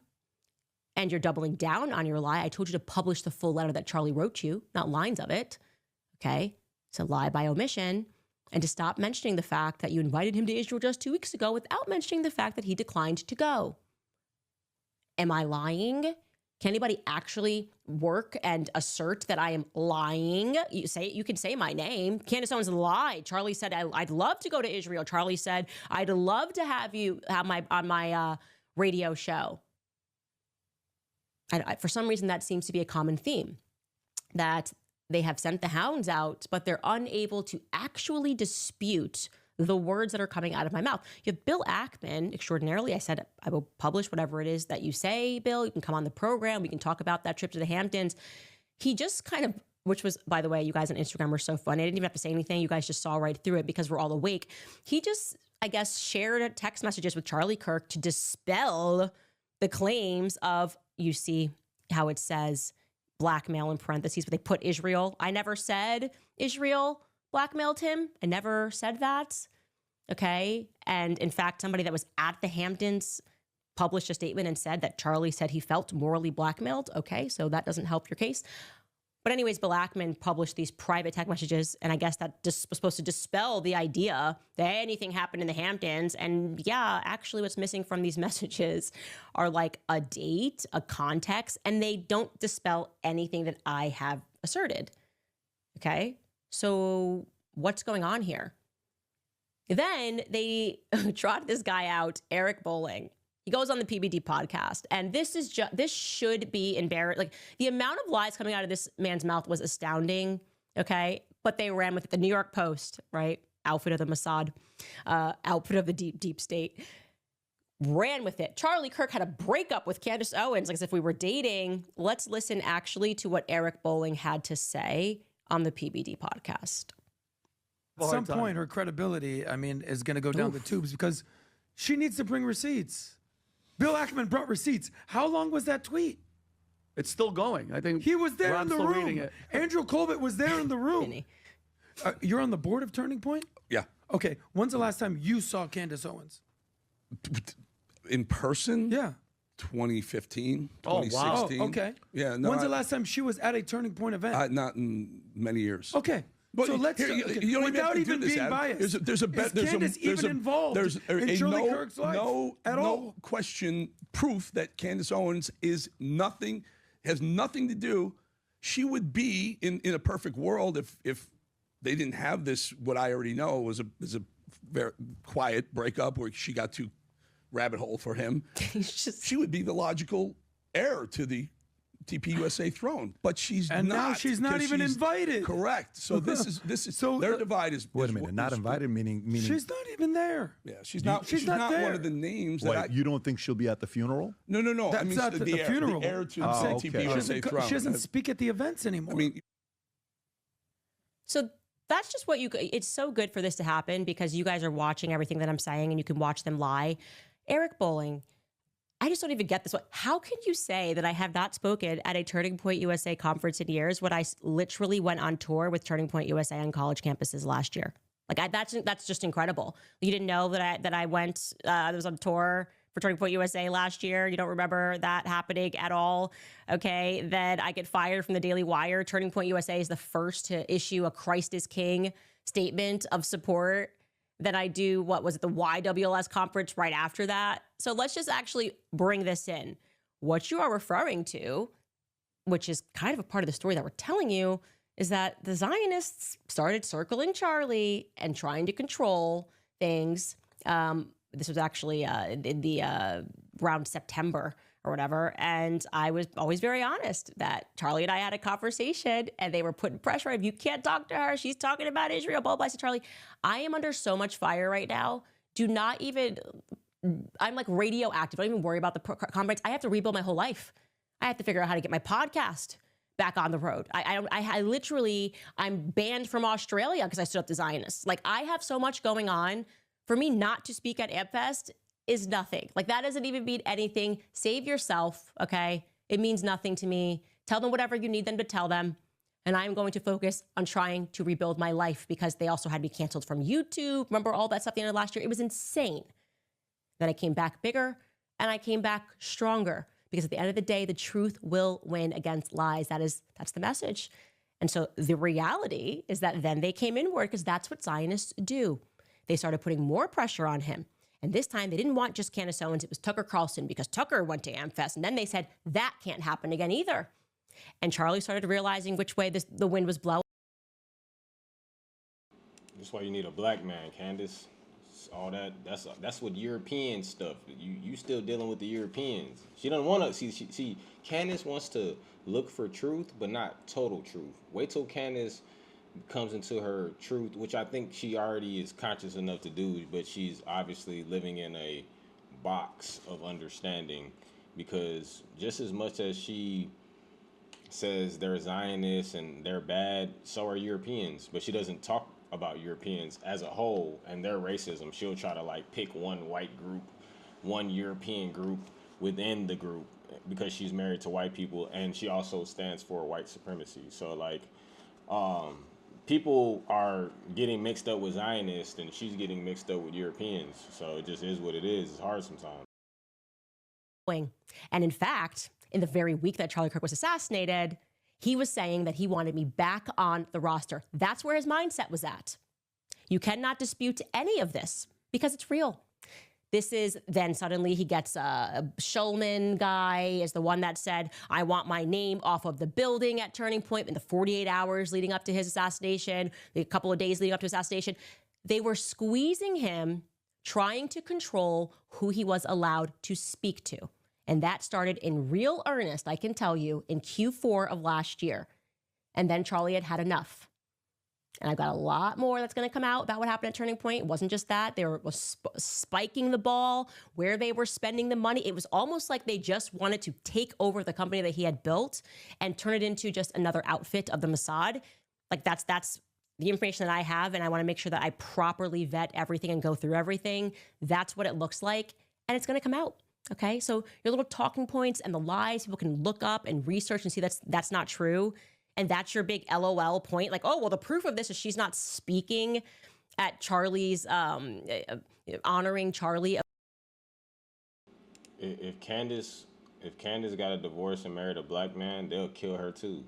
And you're doubling down on your lie. I told you to publish the full letter that Charlie wrote you, not lines of it. Okay? It's a lie by omission. And to stop mentioning the fact that you invited him to Israel just 2 weeks ago without mentioning the fact that he declined to go. Am I lying? Can anybody actually work and assert that I am lying? You can say my name. Candace Owens lied. Charlie said, I'd love to go to Israel. Charlie said, I'd love to have you on my radio show. And for some reason, that seems to be a common theme, that they have sent the hounds out, but they're unable to actually dispute the words that are coming out of my mouth. You have Bill Ackman, extraordinarily. I said, I will publish whatever it is that you say, Bill. You can come on the program. We can talk about that trip to the Hamptons. He just kind of, which was, by the way, you guys on Instagram were so funny. I didn't even have to say anything. You guys just saw right through it because we're all awake. He just, I guess, shared text messages with Charlie Kirk to dispel the claims of, you see how it says blackmail in parentheses, but they put Israel. I never said Israel blackmailed him. I never said that. Okay. And in fact, somebody that was at the Hamptons published a statement and said that Charlie said he felt morally blackmailed. Okay. So that doesn't help your case. But anyways, Bill Ackman published these private text messages, and I guess that just was supposed to dispel the idea that anything happened in the Hamptons. And yeah, actually what's missing from these messages are like a date, a context, and they don't dispel anything that I have asserted. Okay? So what's going on here? Then they trot this guy out, Eric Bolling. He goes on the PBD podcast, and this should be embarrassing. Like, the amount of lies coming out of this man's mouth was astounding. Okay, but they ran with it. The New York Post, right, outfit of the Mossad, outfit of the deep state, ran with it. Charlie Kirk had a breakup with Candace Owens, like as if we were dating. Let's listen actually to what Eric Bolling had to say on the PBD podcast. At some point, her credibility, I mean, is going to go down the tubes because she needs to bring receipts. Bill Ackman brought receipts. How long was that tweet? It's still going. I think he was there Rob's in the still room. reading it. Andrew Colbert was there in the room. You're on the board of Turning Point? Yeah. Okay. When's the last time you saw Candace Owens? In person? Yeah. 2015, Oh, 2016. wow. Oh, okay. Yeah. No, When's the last time she was at a Turning Point event? Not in many years. Okay. But so let's you don't without even have to even do this, being Adam. biased. There's a is Candace even involved in Charlie Kirk's life at all? No question, proof that Candace Owens has nothing to do. She would be in a perfect world if they didn't have this. What I already know was a very quiet breakup where she got too rabbit hole for him. She would be the logical heir to the TPUSA throne, but she's and not. now she's not even invited. Correct. So this is so their divide is. Wait a minute, not invited meaning she's not even there. Yeah, she's not there. One of the names that you don't think she'll be at the funeral? No. That's I mean, not the funeral. The heir to the okay. TPUSA throne. She doesn't speak at the events anymore. I mean, so that's just what it's so good for this to happen because you guys are watching everything that I'm saying and you can watch them lie. Eric Bolling, I just don't even get this one. How can you say that I have not spoken at a Turning Point USA conference in years when I literally went on tour with Turning Point USA on college campuses last year? Like that's just incredible. You didn't know that I went. I was on tour for Turning Point USA last year. You don't remember that happening at all. Okay. Then I get fired from the Daily Wire. Turning Point USA is the first to issue a Christ is King statement of support. Then I do, what was it, the YWLS conference right after that. So let's just actually bring this in. What you are referring to, which is kind of a part of the story that we're telling you, is that the Zionists started circling Charlie and trying to control things. This was actually in the around September or whatever. And I was always very honest that Charlie and I had a conversation and they were putting pressure on him. You can't talk to her. She's talking about Israel, blah, blah. I said, Charlie, I am under so much fire right now. Do not even, I'm like radioactive. Don't even worry about the comments. I have to rebuild my whole life. I have to figure out how to get my podcast back on the road. I literally, I'm banned from Australia because I stood up to Zionists. Like, I have so much going on. For me not to speak at AmpFest is nothing. Like, that doesn't even mean anything. Save yourself, okay? It means nothing to me. Tell them whatever you need them to tell them. And I'm going to focus on trying to rebuild my life because they also had me canceled from YouTube. Remember all that stuff at the end of last year? It was insane. Then I came back bigger and I came back stronger because at the end of the day, the truth will win against lies. That's the message. And so the reality is that then they came inward because that's what Zionists do. They started putting more pressure on him. And this time they didn't want just Candace Owens. It was Tucker Carlson because Tucker went to AmFest. And then they said that can't happen again either. And Charlie started realizing which way the wind was blowing. That's why you need a black man, Candace. All that, that's what European stuff. You still dealing with the Europeans. She doesn't want to see Candace wants to look for truth, but not total truth. Wait till Candace comes into her truth, which I think she already is conscious enough to do, but she's obviously living in a box of understanding, because just as much as she says they're Zionists and they're bad, so are Europeans, but she doesn't talk about Europeans as a whole and their racism. She'll try to like pick one white group, one European group within the group because she's married to white people, and she also stands for white supremacy. So like, people are getting mixed up with Zionists and she's getting mixed up with Europeans. So it just is what it is. It's hard sometimes. And in fact, in the very week that Charlie Kirk was assassinated, he was saying that he wanted me back on the roster. That's where his mindset was at. You cannot dispute any of this because it's real. This is, then suddenly he gets a Schulman guy is the one that said, I want my name off of the building at Turning Point in the 48 hours leading up to his assassination, the couple of days leading up to his assassination. They were squeezing him, trying to control who he was allowed to speak to. And that started in real earnest, I can tell you, in Q4 of last year. And then Charlie had enough. And I've got a lot more that's going to come out about what happened at Turning Point. It wasn't just that. They were spiking the ball, where they were spending the money. It was almost like they just wanted to take over the company that he had built and turn it into just another outfit of the Mossad. Like that's the information that I have, and I want to make sure that I properly vet everything and go through everything. That's what it looks like, and it's going to come out. Okay, so your little talking points and the lies people can look up and research and see that's not true. And that's your big LOL point. Like, oh, well, the proof of this is she's not speaking at Charlie's, honoring Charlie. If Candace got a divorce and married a black man, they'll kill her too.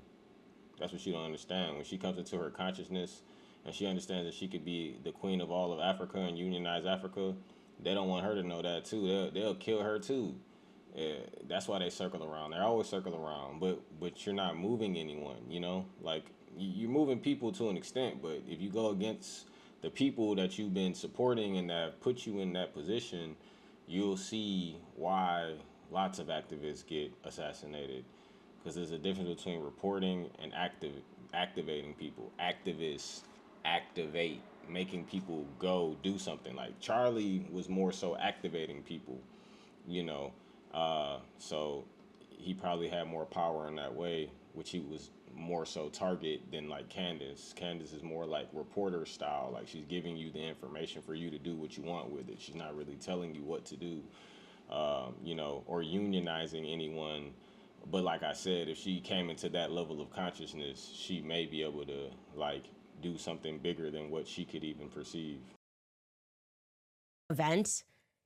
That's what she don't understand. When she comes into her consciousness and she understands that she could be the queen of all of Africa and unionize Africa, they don't want her to know that too. They'll kill her too. Yeah, that's why they circle around. They always circle around, but you're not moving anyone, you know? Like, you're moving people to an extent, but if you go against the people that you've been supporting and that put you in that position, you'll see why lots of activists get assassinated. Because there's a difference between reporting and activating people. Activists activate, making people go do something. Like, Charlie was more so activating people, you know? So he probably had more power in that way, which he was more so target than like Candace. Candace is more like reporter style. Like, she's giving you the information for you to do what you want with it. She's not really telling you what to do, you know, or unionizing anyone. But like I said, if she came into that level of consciousness, she may be able to like do something bigger than what she could even perceive. Event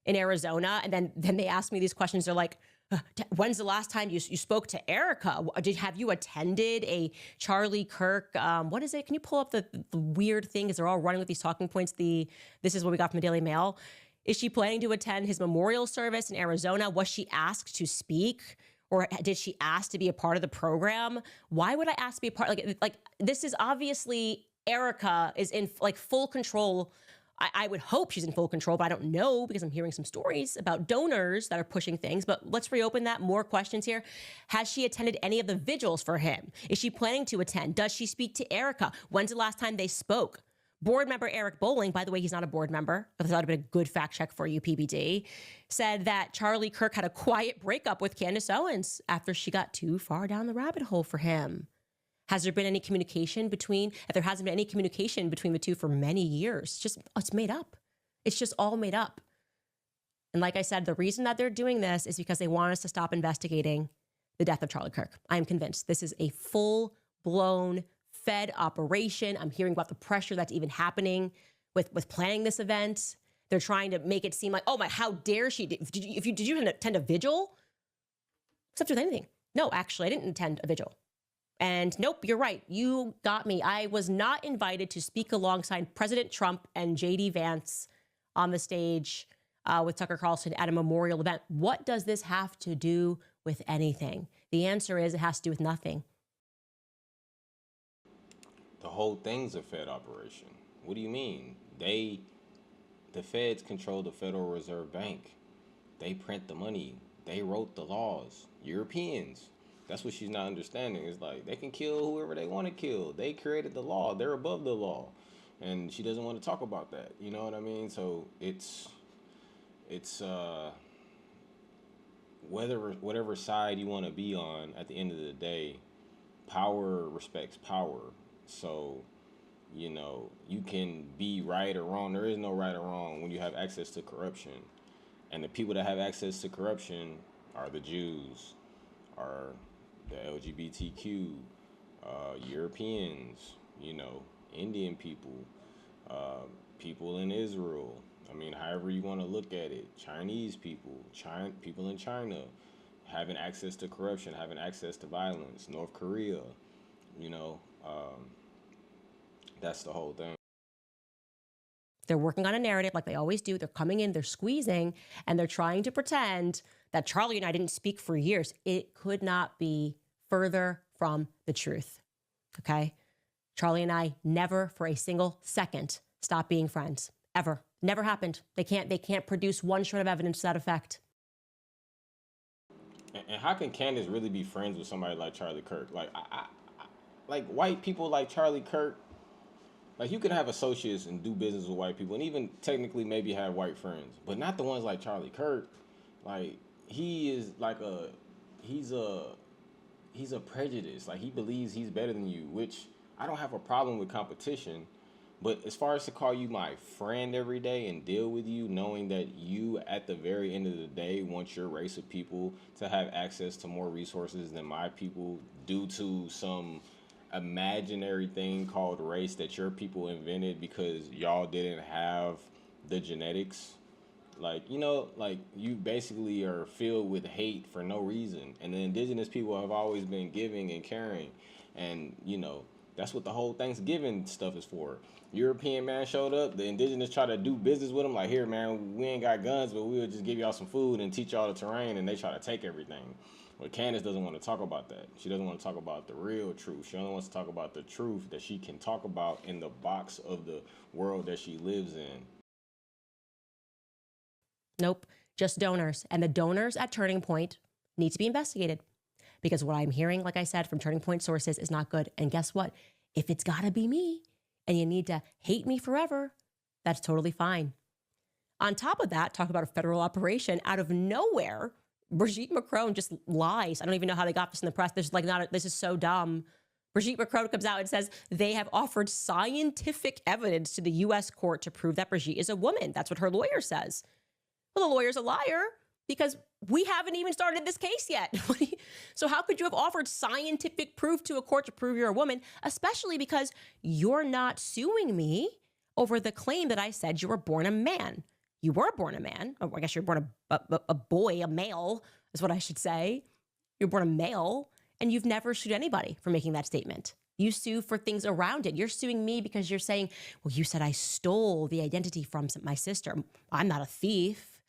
in Arizona. And then they ask me these questions. They're like, when's the last time you spoke to Erica? Have you attended a Charlie Kirk? What is it? Can you pull up the weird thing? Because they're all running with these talking points. This is what we got from the Daily Mail. Is she planning to attend his memorial service in Arizona? Was she asked to speak? Or did she ask to be a part of the program? Why would I ask to be a part? Like this is obviously Erica is in like full control. I would hope she's in full control, but I don't know because I'm hearing some stories about donors that are pushing things. But let's reopen that. More questions here. Has she attended any of the vigils for him? Is she planning to attend? Does she speak to Erica? When's the last time they spoke? Board member Eric Bolling, by the way, he's not a board member, but that would have been a good fact check for you, PBD, said that Charlie Kirk had a quiet breakup with Candace Owens after she got too far down the rabbit hole for him. Has there been any communication between, if there hasn't been any communication between the two for many years, it's made up. It's just all made up. And like I said, the reason that they're doing this is because they want us to stop investigating the death of Charlie Kirk. I am convinced this is a full-blown Fed operation. I'm hearing about the pressure that's even happening with planning this event. They're trying to make it seem like, oh my, how dare she? Did you attend a vigil? Except with anything. No, actually, I didn't attend a vigil. And nope, you're right. You got me. I was not invited to speak alongside President Trump and J.D. Vance on the stage with Tucker Carlson at a memorial event. What does this have to do with anything? The answer is it has to do with nothing. The whole thing's a Fed operation. What do you mean? The Feds control the Federal Reserve Bank. They print the money. They wrote the laws. Europeans. That's what she's not understanding. It's like they can kill whoever they want to kill. They created the law. They're above the law. And she doesn't want to talk about that. You know what I mean? So it's whatever side you want to be on, at the end of the day, power respects power. So, you know, you can be right or wrong. There is no right or wrong when you have access to corruption. And the people that have access to corruption are the Jews, are the LGBTQ, Europeans, you know, Indian people, people in Israel. I mean, however you want to look at it, Chinese people, people in China, having access to corruption, having access to violence, North Korea, you know, that's the whole thing. They're working on a narrative like they always do. They're coming in, they're squeezing, and they're trying to pretend that Charlie and I didn't speak for years. It could not be further from the truth, okay? Charlie and I never for a single second stopped being friends, ever. Never happened. They can't produce one shred of evidence to that effect. And how can Candace really be friends with somebody like Charlie Kirk? Like, like white people like Charlie Kirk, like you can have associates and do business with white people and even technically maybe have white friends, but not the ones like Charlie Kirk. Like he is like he's a prejudice. Like he believes he's better than you, which I don't have a problem with competition. But as far as to call you my friend every day and deal with you, knowing that you at the very end of the day want your race of people to have access to more resources than my people due to some imaginary thing called race that your people invented because y'all didn't have the genetics. Like, you know, like you basically are filled with hate for no reason. And the indigenous people have always been giving and caring. And, you know, that's what the whole Thanksgiving stuff is for. European man showed up, the indigenous try to do business with him, like, here, man, we ain't got guns, but we'll just give y'all some food and teach y'all the terrain, and they try to take everything. But Candace doesn't want to talk about that. She doesn't want to talk about the real truth. She only wants to talk about the truth that she can talk about in the box of the world that she lives in. Nope, just donors. And the donors at Turning Point need to be investigated. Because what I'm hearing, like I said, from Turning Point sources is not good. And guess what? If it's gotta be me and you need to hate me forever, that's totally fine. On top of that, talk about a federal operation out of nowhere. Brigitte Macron just lies. I don't even know how they got this in the press. This is so dumb. Brigitte Macron comes out and says they have offered scientific evidence to the U.S. court to prove that Brigitte is a woman. That's what her lawyer says. Well, the lawyer's a liar because we haven't even started this case yet. So how could you have offered scientific proof to a court to prove you're a woman, especially because you're not suing me over the claim that I said you were born a man? you were born a man. Or I guess you're born a boy, a male is what I should say. You're born a male, and you've never sued anybody for making that statement. You sue for things around it. You're suing me because you're saying, well, you said I stole the identity from my sister. I'm not a thief.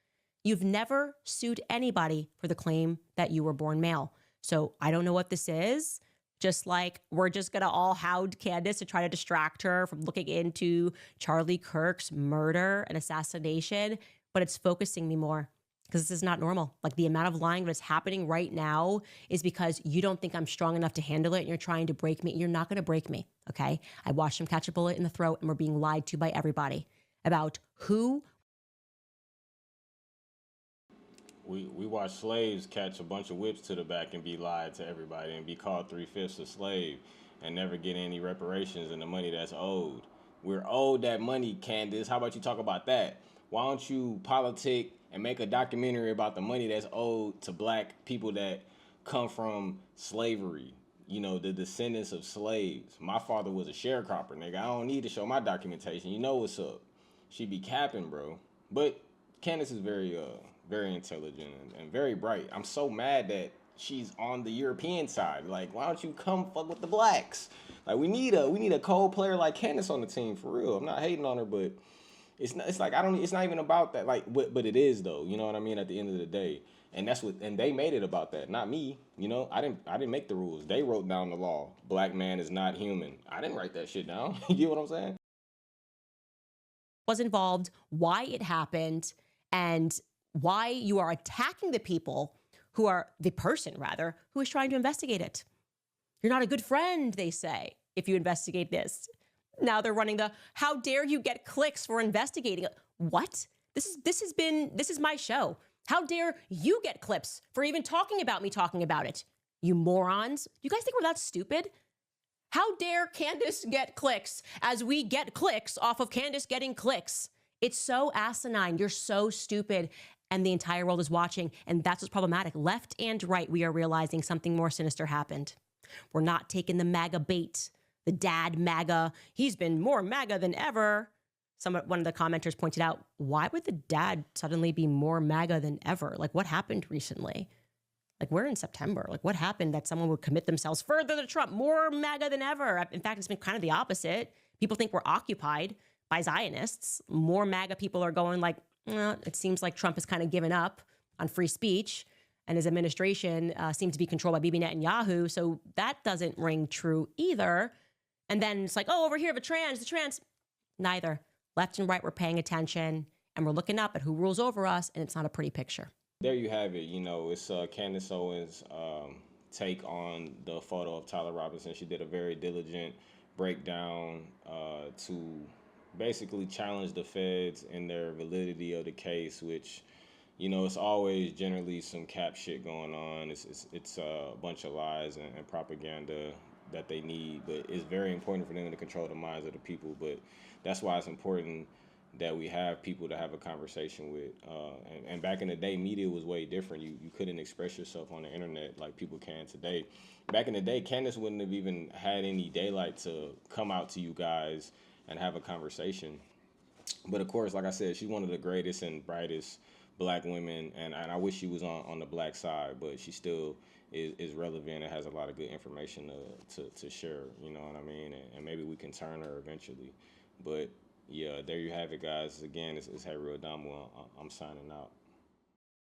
You've never sued anybody for the claim that you were born male. So I don't know what this is. Just like we're just going to all hound Candace to try to distract her from looking into Charlie Kirk's murder and assassination. But it's focusing me more because this is not normal. Like the amount of lying that's happening right now is because you don't think I'm strong enough to handle it and you're trying to break me. You're not going to break me, okay? I watched him catch a bullet in the throat and we're being lied to by everybody about who. We watch slaves catch a bunch of whips to the back and be lied to everybody and be called 3/5 a slave and never get any reparations and the money that's owed. We're owed that money, Candace. How about you talk about that? Why don't you politic and make a documentary about the money that's owed to black people that come from slavery? You know, the descendants of slaves. My father was a sharecropper, nigga. I don't need to show my documentation. You know what's up. She be capping, bro. But Candace is very intelligent and very bright. I'm so mad that she's on the European side. Like, why don't you come fuck with the blacks? Like, we need a cold player like Candace on the team for real. I'm not hating on her, but it's not even about that. Like, but it is though. You know what I mean? At the end of the day, and they made it about that, not me. You know, I didn't make the rules. They wrote down the law. Black man is not human. I didn't write that shit down. You get what I'm saying? Was involved, why it happened, and why you are attacking the people who are the person, rather, who is trying to investigate it. You're not a good friend, they say, if you investigate this. Now they're running the, how dare you get clicks for investigating it? What? This is my show. How dare you get clips for even talking about me talking about it? You morons. You guys think we're that stupid? How dare Candace get clicks as we get clicks off of Candace getting clicks? It's so asinine. You're so stupid. And the entire world is watching. And that's what's problematic. Left and right, we are realizing something more sinister happened. We're not taking the MAGA bait. The dad MAGA. He's been more MAGA than ever. One of the commenters pointed out, why would the dad suddenly be more MAGA than ever? Like, what happened recently? Like, we're in September. Like, what happened that someone would commit themselves further to Trump, more MAGA than ever? In fact, it's been kind of the opposite. People think we're occupied by Zionists. More MAGA people are going like, it seems like Trump has kind of given up on free speech and his administration seems to be controlled by Bibi Netanyahu. So that doesn't ring true either. And then it's like, oh, over here, the trans. Neither. Left and right, we're paying attention and we're looking up at who rules over us, and it's not a pretty picture. There you have it. You know, it's Candace Owens' take on the photo of Tyler Robinson. She did a very diligent breakdown to basically challenge the feds in their validity of the case, which, you know, it's always generally some cap shit going on. It's a bunch of lies and propaganda that they need, but it's very important for them to control the minds of the people. But that's why it's important that we have people to have a conversation with. And back in the day, media was way different. You couldn't express yourself on the internet like people can today. Back in the day, Candace wouldn't have even had any daylight to come out to you guys and have a conversation. But of course, like I said, she's one of the greatest and brightest black women, and I wish she was on the black side, but she still is relevant and has a lot of good information to share, you know what I mean? And maybe we can turn her eventually. But yeah, there you have it, guys. Again, it's Hey Real Damu. I'm signing out.